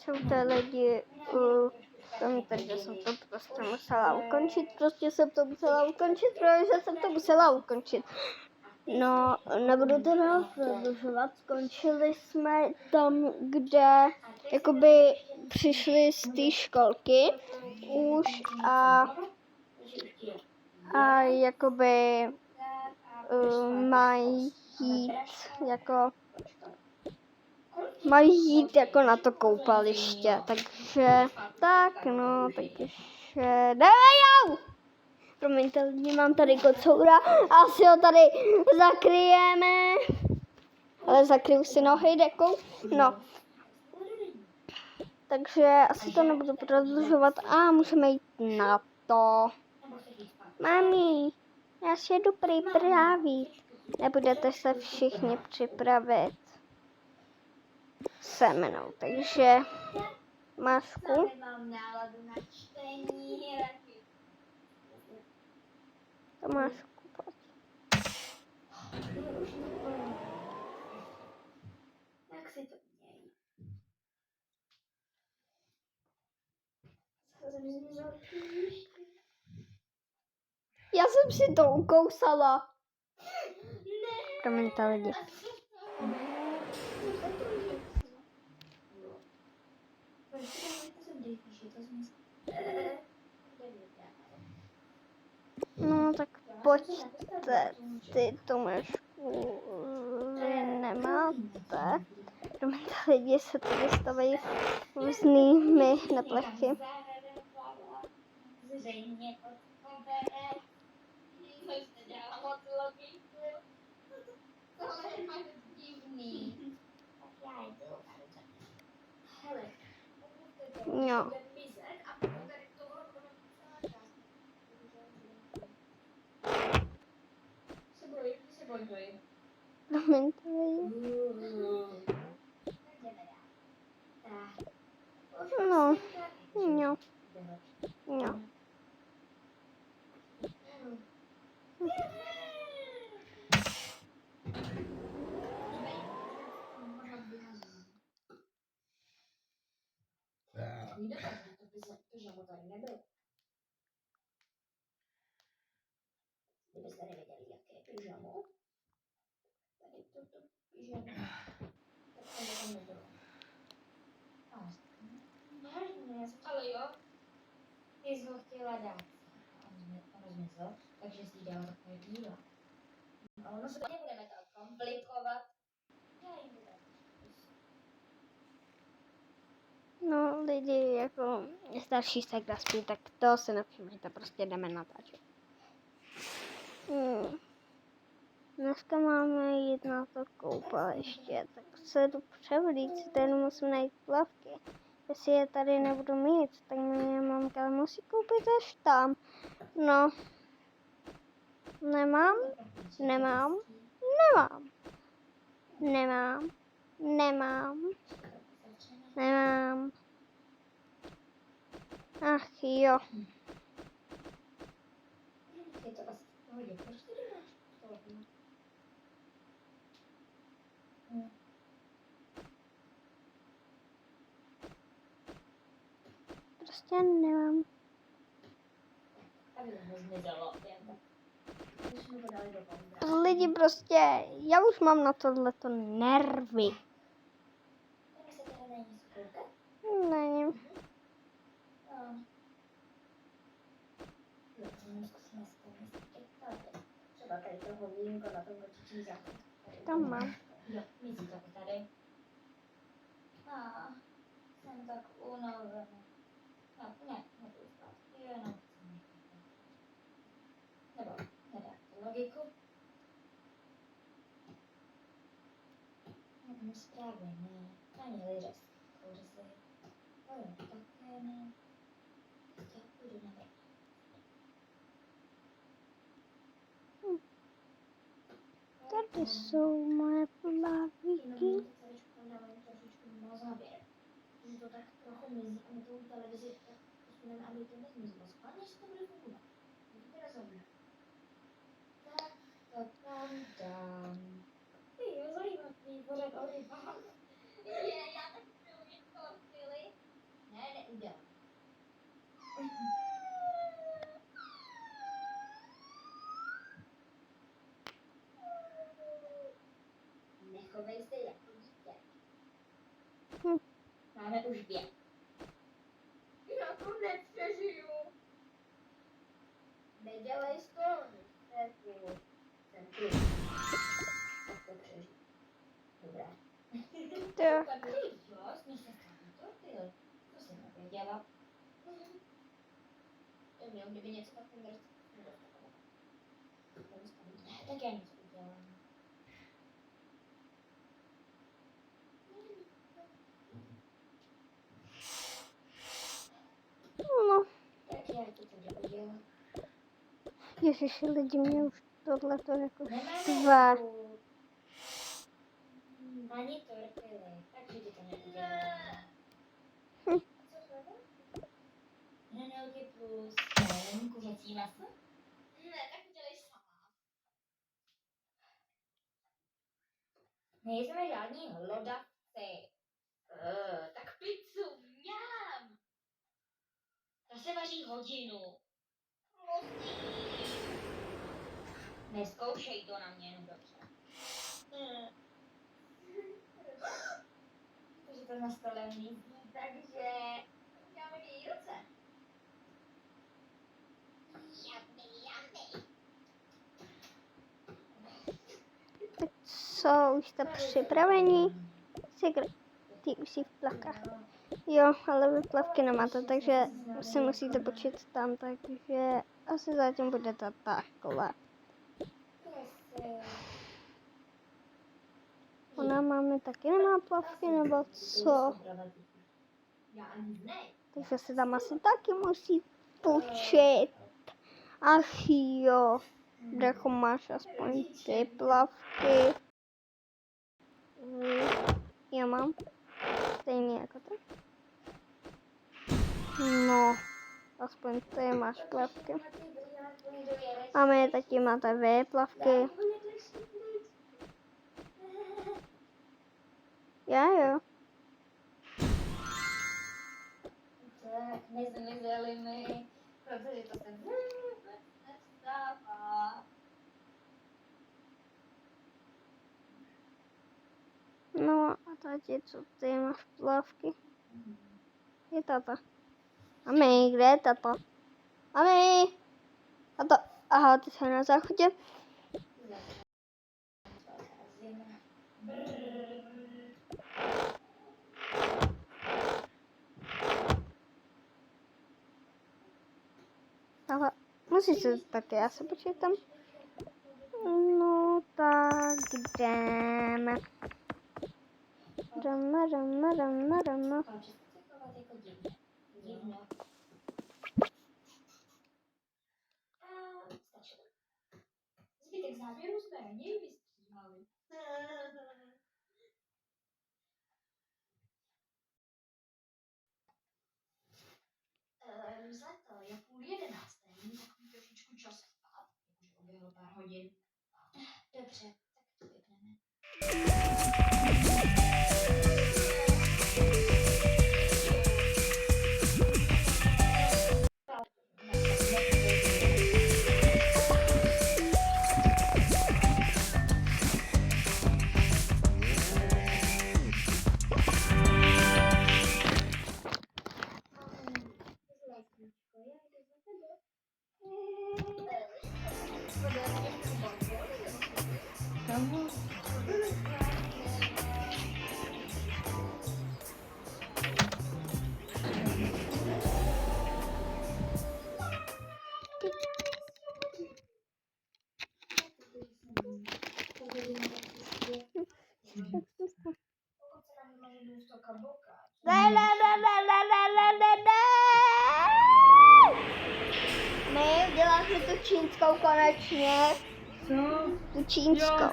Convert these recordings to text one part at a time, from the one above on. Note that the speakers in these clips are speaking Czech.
Čaute lidi, takže jsem to prostě musela ukončit, protože jsem to musela ukončit. No, nebudu to dál prodlužovat, skončili jsme tam, kde jakoby přišli z té školky už a jakoby mají jít jako na to koupaliště, takže tak, no, takže jdeme. Promiňte lidi, mám tady kocoura, asi ho tady zakryjeme, ale zakryju si nohy dekou, no. Takže asi to nebudu prodlužovat a můžeme jít na to. Mami, já si jedu připravit. Nebudete se všichni připravit se mnou, takže Mášku. Nemám náladu na čtení. To Mášku, pojď. Jak si to měj? Já jsem si to ukousala. Ne. Promiňte lidi. No tak pojďte, ty Tomášku, vy nemáte. Promiňte lidi, se tady stavají různými neplechy. Zřejmě to bere. To jste dělala moc logiku. To je fakt divný. Tak já jdu. Hele, Jo. bude mizet a potom tady tohle bude celá část. Se boj. Promiňte lidi. Tak jdeme dál. Tak. No, jo. Jo. Kdybyste nevěděli, jaké je pyžamo, tady toto pyžamo, tak to nebylo. Ale jo, ty jsi ho chtěla dát. On zmizel, takže jsi jí dala takové díla. A ono se nebudeme to komplikovat. Já jim budu. No lidi, jako starší se spí, tak to se nevšimněte, prostě jdeme natáčet. Dneska máme jít na to koupaliště, tak se jdu převlít, ten musím najít plavky. Jestli je tady nebudu mít, tak mě mamka musí koupit až tam. No, nemám. Ach jo. Je to asi v pohodě, proč tady máš tohle? Prostě nemám. Aby to nezmizelo, jen tak. Když jsme to dali do pauzy. Lidi prostě, já už mám na tohleto nervy. Tak se teda není sukulka? Není. Zkusíme si to představit. Třeba tady toho vínko na tom ročičí základ. Tam mám. Jo, mizí to tady. Jsem tak unavená. Ne, nebudu spát. Jenom chci někde. Nebo nedá to logiku. Správně ne. Ani liřez kurzy. Ale také ne. Já půjdu na vrch. Tady jsou moje plavíky. Na závěr. Že to tak trochu mizí a my tou televizi tak posuneme, aby to nezmizlo. Schválně, že to bude fungovat. Je to teda zaujím. Tak to tam dám. Jo, zajímavý pořád o rybách. Já tak chvíli. udělám. Nechovej se jako dítě. Máme už 2. Já to nepřežiju. Nedělej z toho nestresu. Jsem klid. Tak to přežiju. Dobrá. Tak. Jo, smíš se stát tortil. To jsem nevěděla. To měl, kdyby něco tak ten drst. Tak já něco udělám. No, Tak já to tady udělám. ježiši, lidi mě už tohleto jako Nemáme štve. ruku. Ani tortily, takže ti to neudělám. Hm. Co to je? Hranolky plus kuřecí maso? Ne, tak udělej sama. Nejsme žádní hlodavci. Tak pizzu, mňam. Ta se vaří hodinu. Musíš. Neskoušej to na mě, no dobře. Protože to na stole mizí, takže uděláme její ruce. Yummy. Tak co, už jste připraveni? Ty už jsi v plavkách. Jo, ale vy plavky nemáte, takže si musíte počít tam, takže asi zatím bude to takhle. Ona máme taky nemá plavky, nebo co? Takže se tam asi taky musí počít. Ach jo, Dracho, máš aspoň ty plavky. Já mám stejně jako ty. No, aspoň ty máš plavky. A my taky máte vy plavky. Já jo. Tak, nezmizeli mi, protože to se vůbec nestává. No a tati, co ty máš plavky? Je tata. Mami, kde je tata? Mami! Tata. Aha, ty jsi na záchodě. Ale musíš se taky, já se počítám. No tak jdeme. Jdeme. Zbytek záběru jsme raději vystříhali. Zlato, je 10:30, není takový trošičku čas spát, jakože uběhlo pár hodin. Dobře, tak to vypneme. My uděláme tu čínskou konečně. Co? Tu čínskou.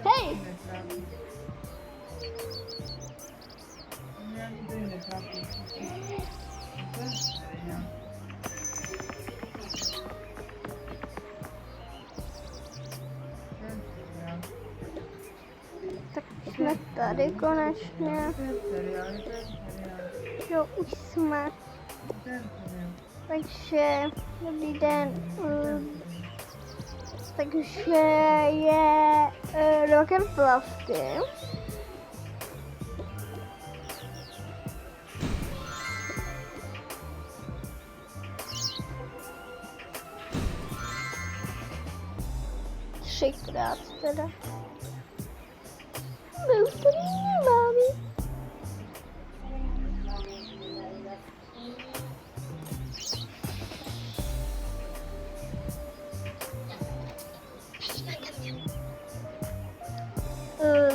Hej! tady konečně. Jo, už jsme. Takže, dobrý den. Takže je rokem plavky. Třikrát teda. My už tady nemáme.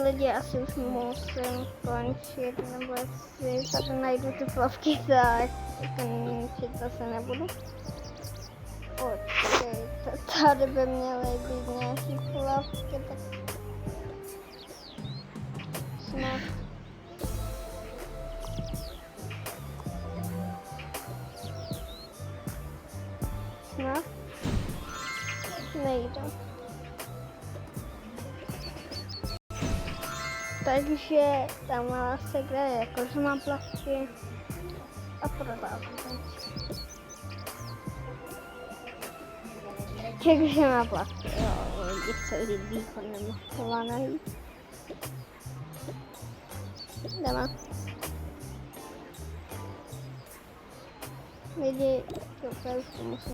Lidi, asi už musím končit, nebo jestli tady najdu ty plavky, tak končit zase nebudu. Počkejte, tady by měly být nějaký plavky, tak snad. Snad nejde. Takže ta malá segra je jako, že mám plavky a prodávám. Takže má plavky, jo, lidi se líbí, ho nemohla najít. Jdeme. Lidi, to musím